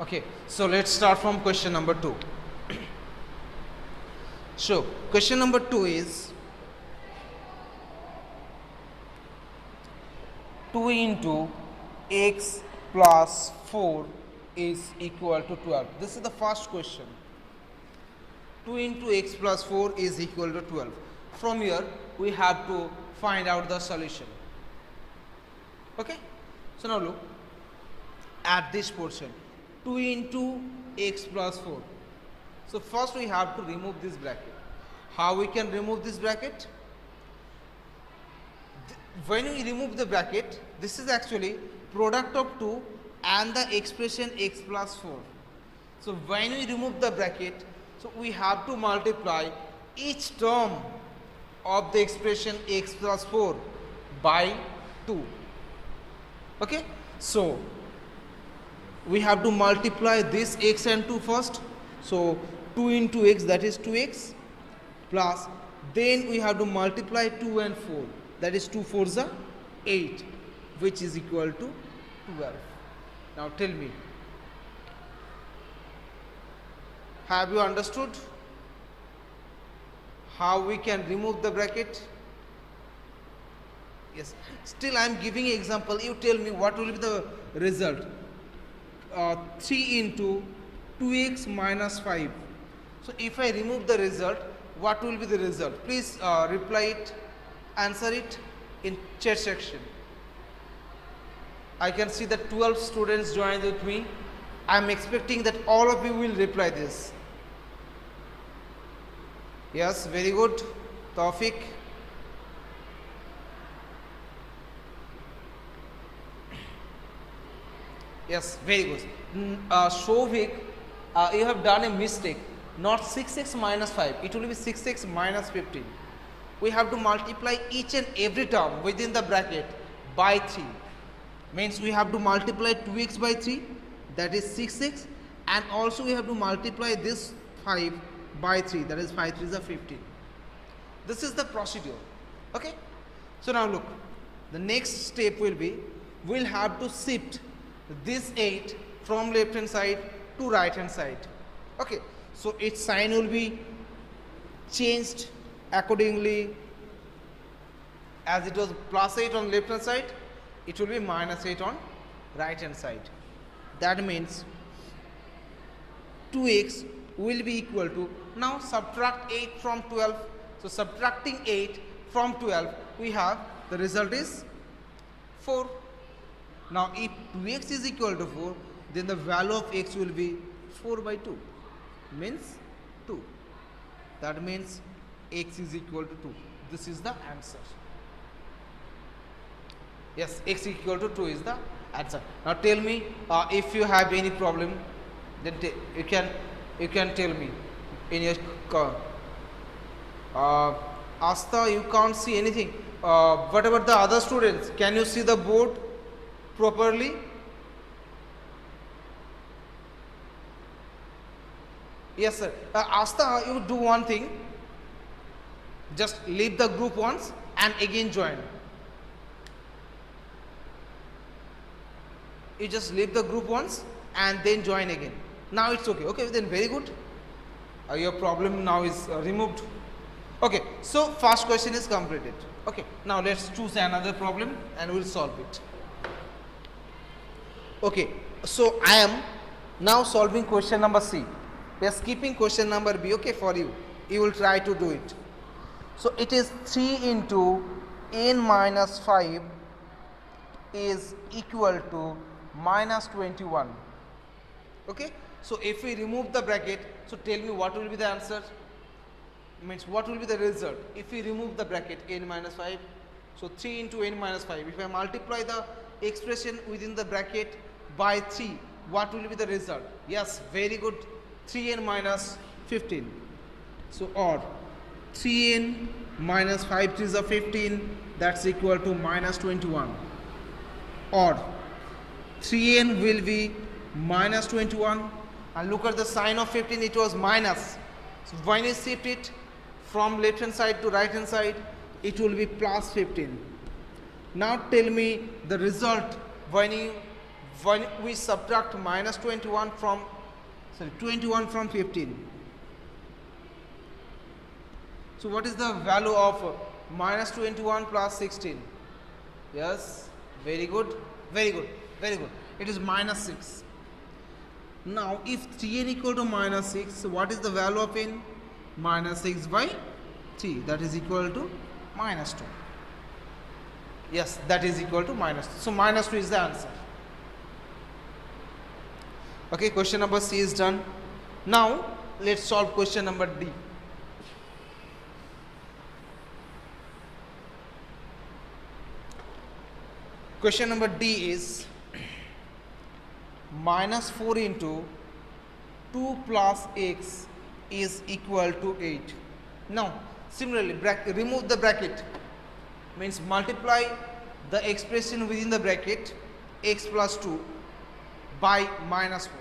Okay, so let's start from question number 2. So question number 2 is 2 into x plus 4 is equal to 12. This is the first question. 2 into x plus 4 is equal to 12. From here we have to find out the solution. Okay, so now look at this portion. 2 into x plus 4. So first we have to remove this bracket. How we can remove this bracket? When we remove the bracket, this is actually product of 2 and the expression x plus 4. So when we remove the bracket, so we have to multiply each term of the expression x plus 4 by 2. Okay, so we have to multiply this x and 2 first. So 2 into x, that is 2x, plus then we have to multiply 2 and 4, that is 2 4s are 8, which is equal to 12. Now tell me, have you understood how we can remove the bracket? Yes, still I am giving an example. You tell me what will be the result. 3 into 2x minus 5. So if I remove the result, what will be the result? Please reply it, answer it in chat section. I can see that 12 students joined with me. I am expecting that all of you will reply this. Yes, very good. Tawfiq. Yes, very good. Shovik, you have done a mistake. Not 6x minus 5. It will be 6x minus 15. We have to multiply each and every term within the bracket by 3. Means we have to multiply 2x by 3. That is 6x. And also we have to multiply this 5 by 3. That is 5 3s are 15. This is the procedure. Okay. So now look. The next step will be, we'll have to shift this 8 from left hand side to right hand side. Okay, so its sign will be changed accordingly. As it was plus 8 on left hand side, it will be minus 8 on right hand side. That means 2x will be equal to, now subtract 8 from 12. So subtracting 8 from 12, we have the result is 4. Now if 2x is equal to 4, then the value of x will be 4 by 2, means 2. That means x is equal to 2. This is the answer. Yes, x equal to 2 is the answer. Now tell me, if you have any problem, then you can tell me in your Asta, you can't see anything. What about the other students? Can you see the board properly? Yes, sir. Asta, you do one thing. Just leave the group once and again join. You just leave the group once and then join again. Now it's okay. Okay, then very good. Your problem now is removed. Okay, so first question is completed. Okay, now let's choose another problem and we'll solve it. Okay, so I am now solving question number C. We are skipping question number B, okay, for you. You will try to do it. So it is 3 into n minus 5 is equal to minus 21. Okay, so if we remove the bracket, so tell me what will be the answer? Means what will be the result if we remove the bracket n minus 5? So 3 into n minus 5. If I multiply the expression within the bracket by 3, what will be the result? Yes, very good. 3n minus 15. So or 3n minus 5 3s are 15, that's equal to minus 21. Or 3n will be minus 21, and look at the sign of 15, it was minus. So when you shift it from left hand side to right hand side, it will be plus 15. Now tell me the result when you when we subtract minus 21 from 15. So what is the value of minus 21 plus 16? Yes, very good, very good, very good. It is minus 6. Now if 3n equal to minus 6, what is the value of n? Minus 6 by 3, that is equal to minus 2. Yes, that is equal to minus 2. So minus 2 is the answer. Okay, question number C is done. Now let's solve question number D. Question number D is minus 4 into 2 plus x is equal to 8. Now similarly remove the bracket, means multiply the expression within the bracket x plus 2 by minus 4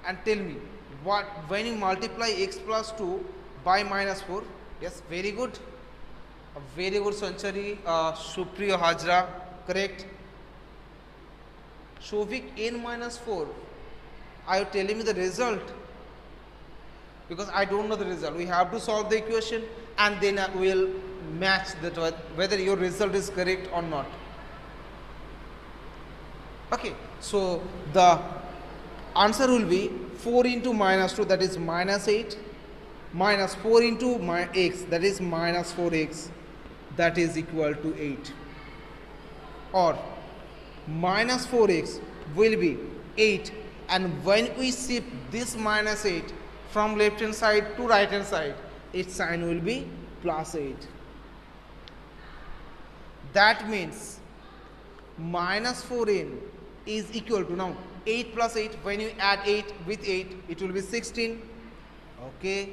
and tell me what when you multiply x plus 2 by minus 4. Yes, very good, Sanchari, Supriya Hajra, correct. Shovik, n minus 4, are you telling me the result? Because I don't know the result. We have to solve the equation and then we will match that whether your result is correct or not. Okay, so the answer will be 4 into minus 2, that is minus 8, minus 4 into x, that is minus 4x, that is equal to 8. Or minus 4x will be 8, and when we shift this minus 8 from left hand side to right hand side, its sign will be plus 8. That means minus 4n is equal to, now 8 plus 8, when you add 8 with 8, it will be 16. Okay,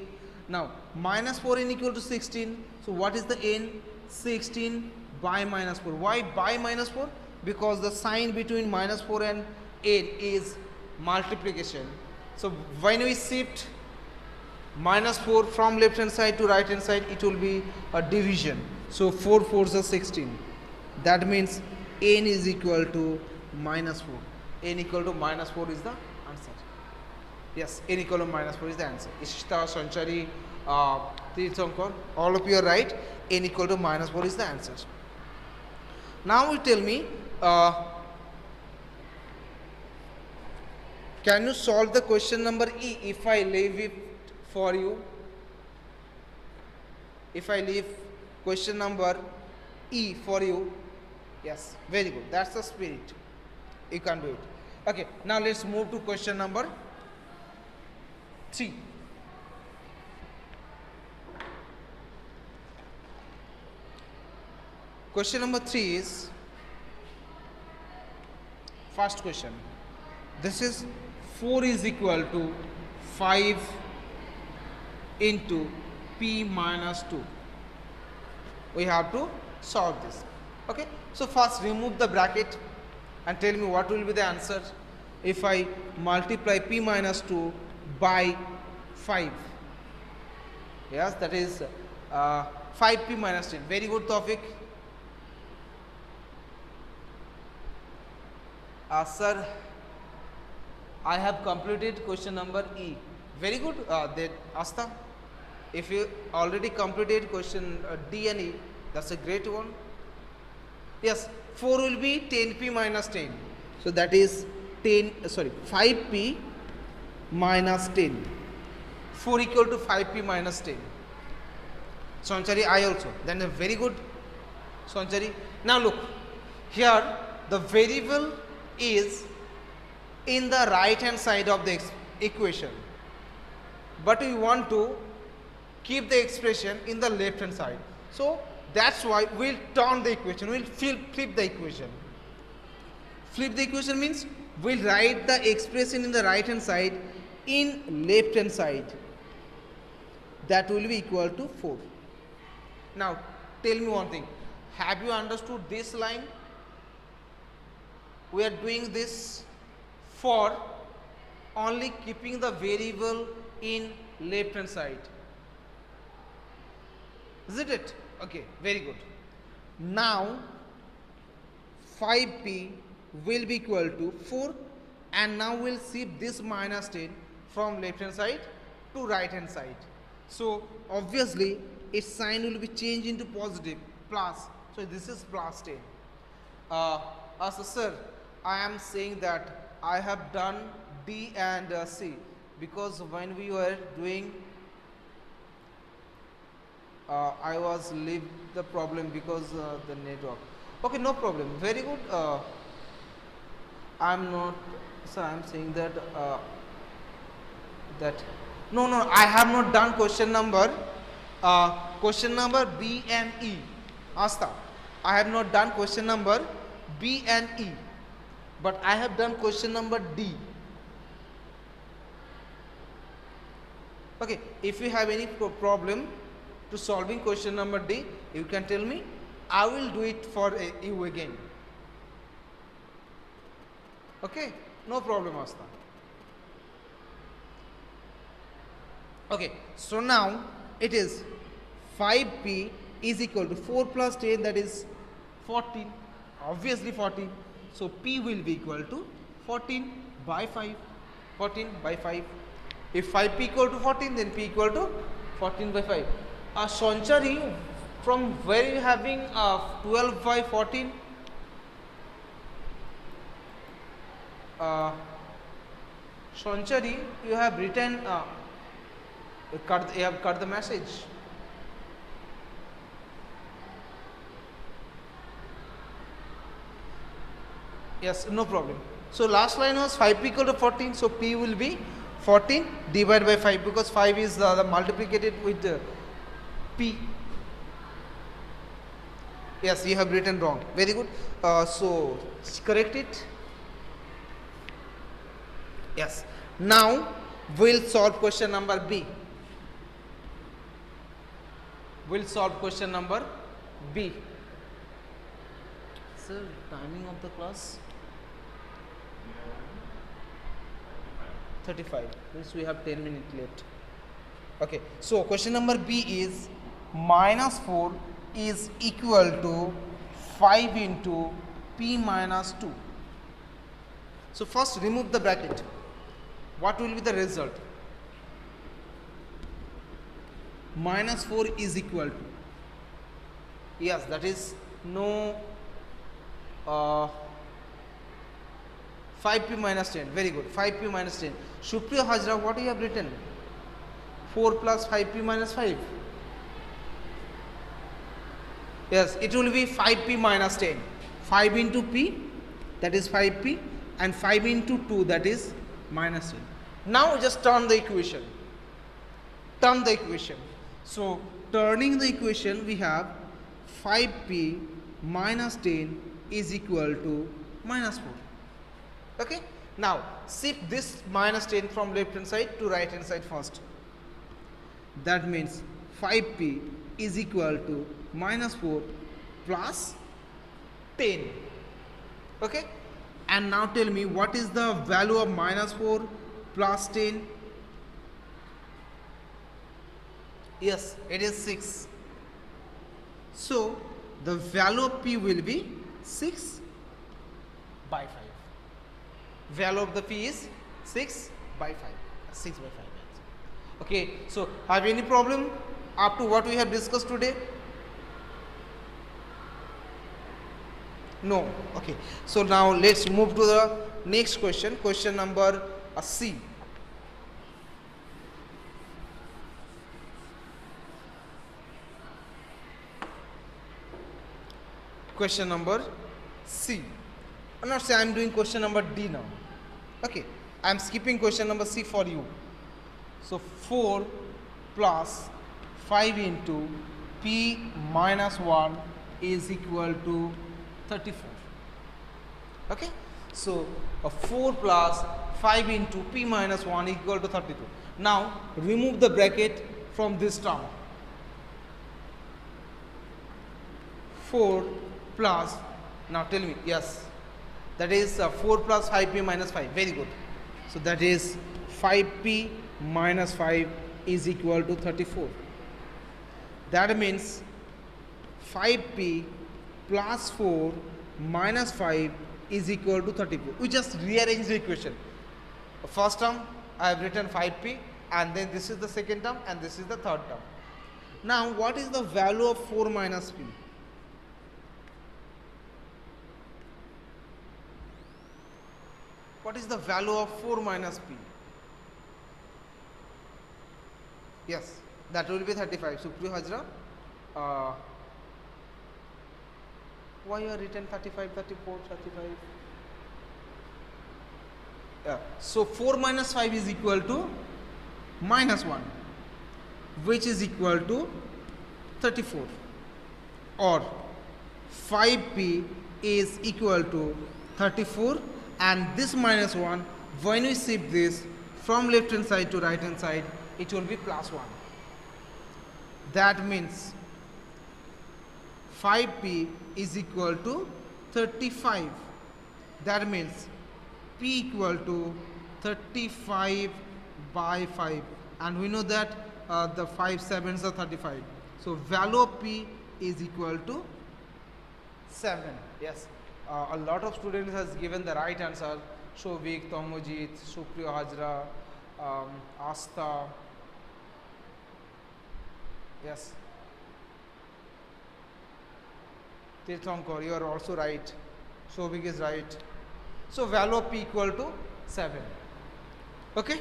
now minus 4n equal to 16. So what is the n? 16 by minus 4. Why by minus 4? Because the sign between minus 4 and n is multiplication. So when we shift minus 4 from left hand side to right hand side, it will be a division. So 4 4s are 16. That means n is equal to minus 4. N equal to minus 4 is the answer. Yes, n equal to minus 4 is the answer. Ishita, Sanchari, Tirthankar, all of you are right. N equal to minus 4 is the answer. Now you tell me, can you solve the question number E if I leave it for you? If I leave question number E for you, yes, very good. That's the spirit. You can do it. Okay, now let's move to question number 3. Question number 3 is first question. This is 4 is equal to 5 into p minus 2. We have to solve this. Okay, so first remove the bracket and tell me what will be the answer if I multiply p minus 2 by 5. Yes, that is 5p minus 10. Very good, Tawfiq. Sir, I have completed question number E. Very good, Asta. If you already completed question D and E, that's a great one. Yes, 4 will be 10p minus 10. So that is 5p minus 10. 4 equal to 5p minus 10. Sanchari, I also. Then very good, Sanchari. Now look, here the variable is in the right hand side of the equation, but we want to keep the expression in the left hand side. So that's why we'll turn the equation, we'll flip the equation. Flip the equation means we'll write the expression in the right hand side in left hand side. That will be equal to 4. Now tell me one thing, have you understood this line? We are doing this for only keeping the variable in left hand side. Isn't it? Okay, very good. Now 5p will be equal to 4 and now we'll shift this minus 10 from left hand side to right hand side. So obviously its sign will be changed into positive plus, so this is plus 10. So sir, I am saying that I have done D and C because when we were doing I was leave the problem because the network. Okay, no problem. Very good. I'm not. So I'm saying that that no, I have not done question number B and E. Asta, I have not done question number B and E, but I have done question number D. Okay, if you have any problem to solving question number D, you can tell me. I will do it for you again. Okay, no problem, Asta. Okay, so now it is 5p is equal to 4 plus 10, that is 14, obviously 14. So p will be equal to 14 by 5, 14 by 5. If 5p equal to 14, then p equal to 14 by 5. Sanchari, from where you having 12 by 14? Sanchari, you have written, you have cut the message. Yes, no problem. So last line was 5p equal to 14, so p will be 14 divided by 5 because 5 is the multiplicated with p. Yes, you have written wrong. Very good. So correct it. Yes. Now we'll solve question number B. We'll solve question number B. Sir, timing of the class 35. Means we have 10 minutes left. Okay. So question number B is minus 4 is equal to 5 into p minus 2. So first remove the bracket. What will be the result? Minus 4 is equal to, yes, that is no 5p minus 10. Very good. 5p minus 10. Supriya Hajra, what you have written? 4 plus 5p minus 5. Yes, it will be 5p minus 10. 5 into p, that is 5p, and 5 into 2, that is minus 10. Now just turn the equation. Turn the equation. So turning the equation, we have 5p minus 10 is equal to minus 4. Okay. Now shift this minus 10 from left hand side to right hand side first. That means 5p is equal to minus 4 plus 10. Okay. And now tell me, what is the value of minus 4 plus 10? Yes, it is 6. So the value of p will be 6 by 5. Value of the p is 6 by 5. 6 by 5. Okay, so have any problem up to what we have discussed today? No. Okay, so now let's move to the next question. Question number C. Question number C. I'm not saying I'm doing question number D now. Okay, I'm skipping question number C for you. So 4 plus 5 into p minus 1 is equal to 34. Okay, so 4 plus 5 into p minus 1 is equal to 32. Now remove the bracket from this term. 4 plus, now tell me, yes, that is 4 plus 5p minus 5. Very good. So that is 5p minus 5 is equal to 34. That means 5p plus 4 minus 5 is equal to 34. We just rearrange the equation. First term I have written 5p, and then this is the second term and this is the third term. Now what is the value of 4 minus p? What is the value of 4 minus p? Yes, that will be 35. Supriya Hajra, why you are written 35, 34, 35? Yeah. So 4 minus 5 is equal to minus 1, which is equal to 34, or 5p is equal to 34, and this minus 1, when we shift this from left hand side to right hand side, it will be plus 1. That means 5p is equal to 35. That means p equal to 35 by 5, and we know that the 5 sevens are 35. So value of p is equal to 7. Yes, a lot of students has given the right answer. Shovik, Tomojit, Supriya Hajra, Asta. Yes, Tirthankar, you are also right. Shovik is right. So value of p equal to 7. Okay.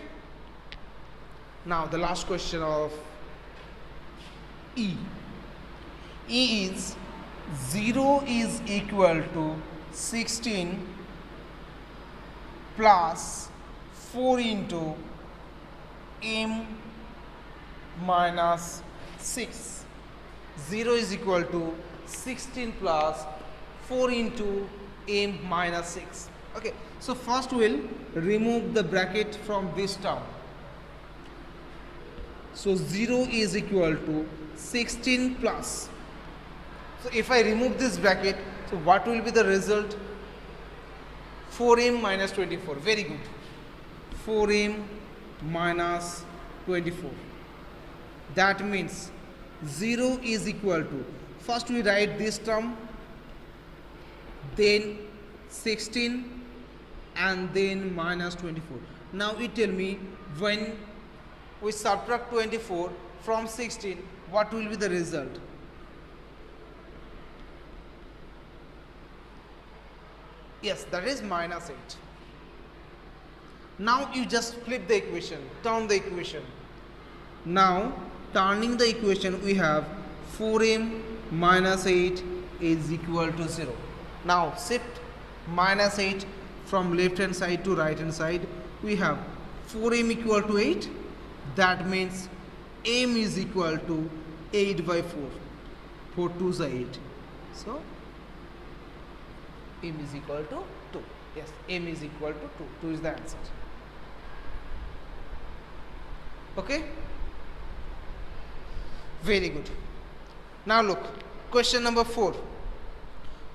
Now the last question of E. E is 0 is equal to 16 plus 4 into m minus 6. 0 is equal to 16 plus 4 into m minus 6. Okay, so first we'll remove the bracket from this term. So 0 is equal to 16 plus. So if I remove this bracket, so what will be the result? 4m minus 24. Very good. 4m minus 24. That means 0 is equal to, first we write this term, then 16, and then minus 24. Now you tell me, when we subtract 24 from 16, what will be the result? Yes, that is minus 8. Now you just flip the equation, turn the equation. Now turning the equation, we have 4m minus 8 is equal to 0. Now shift minus 8 from left hand side to right hand side. We have 4m equal to 8. That means m is equal to 8 by 4. 4 2s are 8. So m is equal to 2. Yes, m is equal to 2. 2 is the answer. Okay? Very good. Now look, question number 4.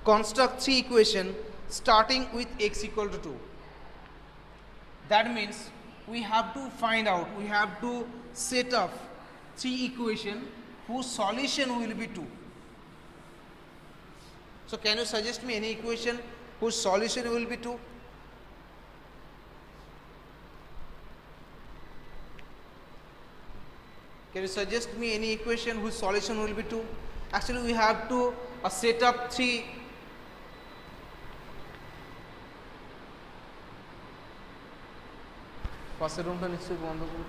Construct 3 equation starting with x equal to 2. That means we have to find out, we have to set up 3 equation whose solution will be 2. So can you suggest me any equation whose solution will be 2? Can you suggest me any equation whose solution will be 2? Actually we have to set up 3. পাশের রুমটা নিশ্চয়ই বন্ধ করুন।